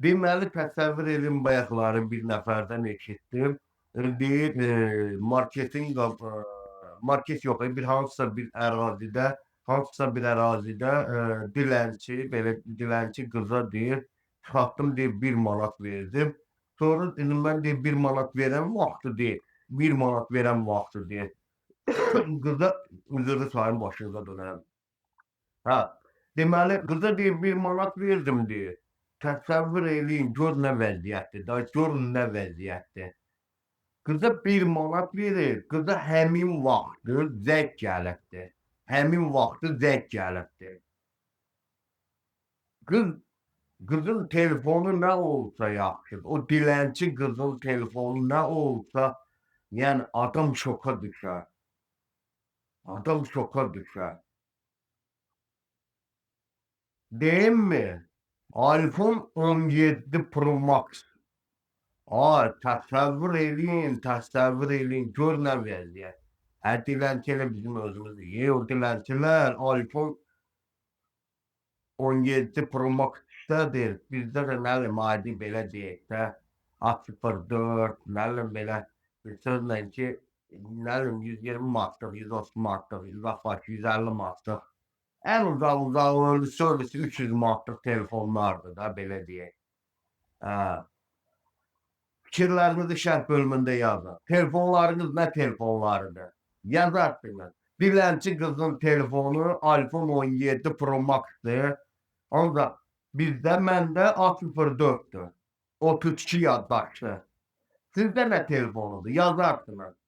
Deməli, təsəvvür edin, bayaqları bir nəfərdən eşitdim. Deyir, market yox, hansısa bir ərazidə dilənçi, belə dilənçi qıza deyir, çıxartdım deyir 1 manat verdim. Sonra dedim mən deyir 1 manat verən vaxtı deyir, 1 manat verən vaxtı deyir. Qıza üzrlü sayın başınıza dönərəm. Hə, deməli qıza deyir 1 manat verdim deyir. Təsəvvür eləyin, gör nə vəziyyətdir da, görün nə vəziyyətdir. Qıza 1 manat verir, qıza həmin vaxtı zəng gəlibdir. Həmin vaxtı zəng gəlibdir. Qız qızın telefonu nə olsa yaxşıdır. O dilənçi qızın telefonu nə olsa, yəni adam şoka düşər. Adam şoka düşər. Deyimmi? iPhone 17 Pro Max. Ay, təsəvvür eləyin, gör nə vəziyyət. Dilənçi elə bizim özümüzdür. O dilənçilər iPhone 17 Pro Max işlədir. Bizdə də nə bilim, adi belə deyək də, A04, nə bilim belə, bir sözlə ki, nə bilim 120 manatlıq, 130 manatlıq, 150 manatlıq. Ən uzaq söylüsü 300 manatlıq telefonlardır da, belə deyək. Fikirlərinizi şərh bölümündə yazın. Telefonlarınız nə telefonlarıdır? Yazarsınız. Dilənçi qızın telefonu iPhone 17 Pro Max-dır. Ancaq bizdə, məndə A04-dür. 32 yaddaşlı. Sizdə nə telefonudur? Yazarsınız.